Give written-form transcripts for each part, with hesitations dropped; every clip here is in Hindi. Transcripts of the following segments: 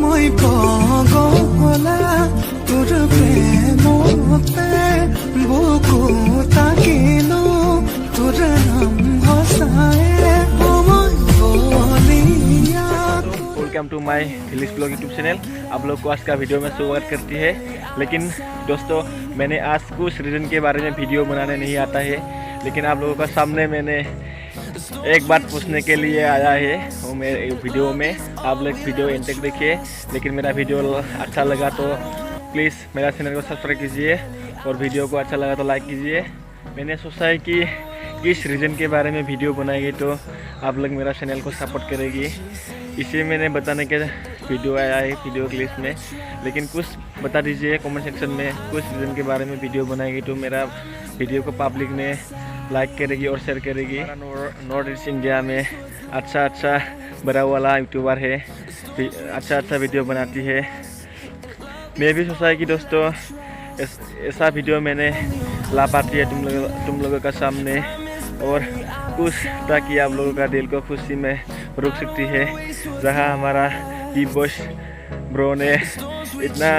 মই পগলা তোৰ প্ৰেমতে বুকু তাকিলো তোৰ নাম হসায়ে মই বলিয়া। Welcome to my village blog YouTube channel. आप लोग को आज का वीडियो में स्वागत करती है। लेकिन दोस्तों, मैंने आज कुछ रीज़न के बारे में वीडियो बनाने नहीं आता है, लेकिन आप लोगों का सामने मैंने एक बात पूछने के लिए आया है। वो मेरे वीडियो में आप लोग वीडियो एंड तक देखिए। लेकिन मेरा वीडियो अच्छा लगा तो प्लीज़ मेरा चैनल को सब्सक्राइब कीजिए और वीडियो को अच्छा लगा तो लाइक कीजिए। मैंने सोचा है कि किस रीज़न के बारे में वीडियो बनाएगी तो आप लोग मेरा चैनल को सपोर्ट करेगी, इसे मैंने बताने के वीडियो आया है वीडियो के लिस्ट में। लेकिन कुछ बता दीजिए कमेंट सेक्शन में, कुछ रीज़न के बारे में वीडियो बनाएगी तो मेरा वीडियो को पब्लिक ने लाइक करेगी और शेयर करेगी। नॉर्थ ईस्ट इंडिया में अच्छा बड़ा वाला यूट्यूबर है, अच्छा वीडियो बनाती है। मैं भी सोचा है कि दोस्तों ऐसा वीडियो मैंने ला पाती है तुम लोगों का सामने, और कुछ ताकि आप लोगों का दिल को खुशी में रुक सकती है। जहाँ हमारा बिग बॉस ब्रो ने इतना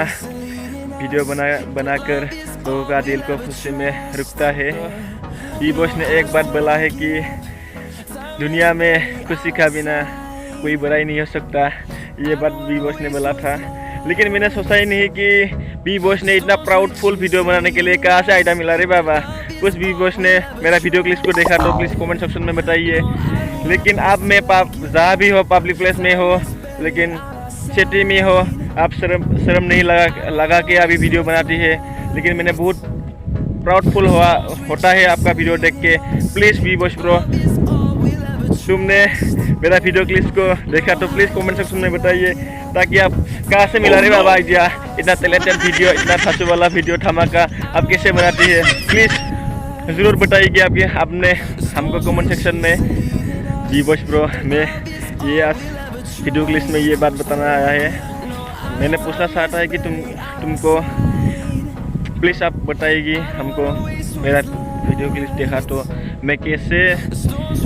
वीडियो बनाकर लोगों का दिल को खुशी में रुकता है। बिग बॉस ने एक बात बोला है कि दुनिया में खुशी का बिना कोई बुराई नहीं हो सकता, ये बात बिग बॉस ने बोला था। लेकिन मैंने सोचा ही नहीं कि बिग बॉस ने इतना प्राउडफुल वीडियो बनाने के लिए कहाँ से आइडिया मिला रे बाबा। कुछ बिग बॉस ने मेरा वीडियो क्लिप को देखा तो प्लीज़ कमेंट सेक्शन में बताइए। लेकिन आप में जहाँ भी हो, पब्लिक प्लेस में हो, लेकिन सिटी में हो, आप शर्म नहीं लगा के अभी वीडियो बनाती है। लेकिन मैंने बहुत प्राउडफुल होता है आपका वीडियो देख के। प्लीज़ बिग बॉस ब्रो, तुमने मेरा वीडियो क्लिप को देखा तो प्लीज़ कमेंट सेक्शन में बताइए, ताकि आप कहाँ से मिला रहे बाबा आइडिया। इतना टैलेंटेड वीडियो, इतना थासू वाला वीडियो धमाका आप कैसे बनाती है, प्लीज़ ज़रूर बताइए आपने हमको कमेंट सेक्शन में। बिग बॉस ब्रो, मैं ये आज वीडियो क्लिप में ये बात बताना आया है। मैंने पूछना चाहता है कि तुमको प्लीज़ आप बताइएगी हमको, मेरा वीडियो क्लिप देखा तो मैं कैसे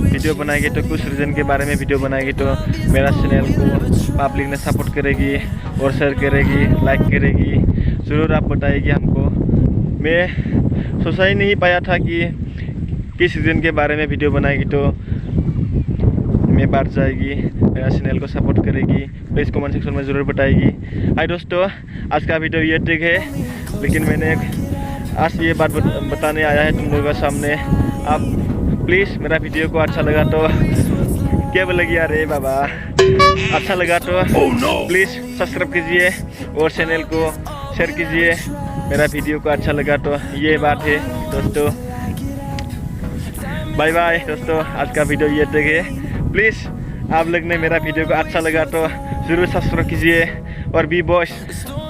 वीडियो बनाएगी, तो कुछ रीज़न के बारे में वीडियो बनाएगी तो मेरा चैनल को पब्लिक ने सपोर्ट करेगी और शेयर करेगी, लाइक करेगी। ज़रूर आप बताइएगी हमको। मैं सोचा ही नहीं पाया था कि किस रीज़न के बारे में वीडियो बनाएगी तो मैं बढ़ जाएगी, मेरा चैनल को सपोर्ट करेगी। प्लीज़ कमेंट सेक्शन में ज़रूर बताएगी। हाय दोस्तों, आज का वीडियो ये तक है, लेकिन मैंने आज ये बात बताने आया है तुम लोगों के सामने। आप प्लीज़ मेरा वीडियो को अच्छा लगा तो क्या बोलेगी यार बाबा, अच्छा लगा तो प्लीज़ सब्सक्राइब कीजिए और चैनल को शेयर कीजिए। मेरा वीडियो को अच्छा लगा तो ये बात है दोस्तों। बाय बाय दोस्तों, आज का वीडियो ये तक है। प्लीज़ आप लोग ने मेरा वीडियो को अच्छा लगा तो ज़रूर सब्सक्राइब कीजिए। और बिग बॉस,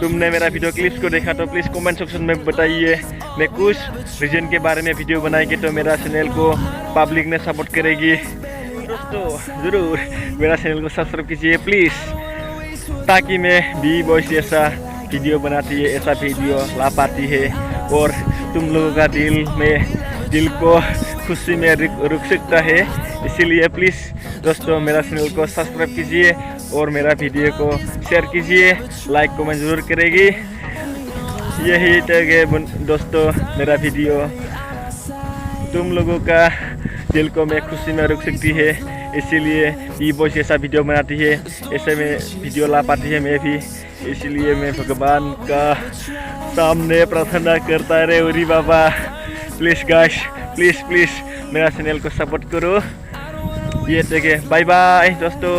तुमने मेरा वीडियो क्लिप्स को देखा तो प्लीज़ कमेंट सेक्शन में बताइए। मैं कुछ रीजन के बारे में वीडियो बनाएगी तो मेरा चैनल को पब्लिक ने सपोर्ट करेगी। दोस्तों ज़रूर मेरा चैनल को सब्सक्राइब कीजिए प्लीज़, ताकि मैं बिग बॉस ऐसा वीडियो बनाती है, ऐसा वीडियो ला पाती है और तुम लोगों का दिल को खुशी में रुक सकता है। इसीलिए प्लीज़ दोस्तों मेरा चैनल को सब्सक्राइब कीजिए और मेरा वीडियो को शेयर कीजिए, लाइक कमेंट ज़रूर करेगी। यही तक है दोस्तों मेरा वीडियो, तुम लोगों का दिल को मैं खुशी में रुक सकती है। इसीलिए बिग बॉस ऐसा वीडियो बनाती है, ऐसे में वीडियो ला पाती है मैं भी। इसलिए मैं भगवान का सामने प्रार्थना करता रहे उरी बाबा, प्लीज़ गाइस, प्लीज़ मेरा चैनल को सपोर्ट करो। ये तक है, बाय बाय दोस्तों।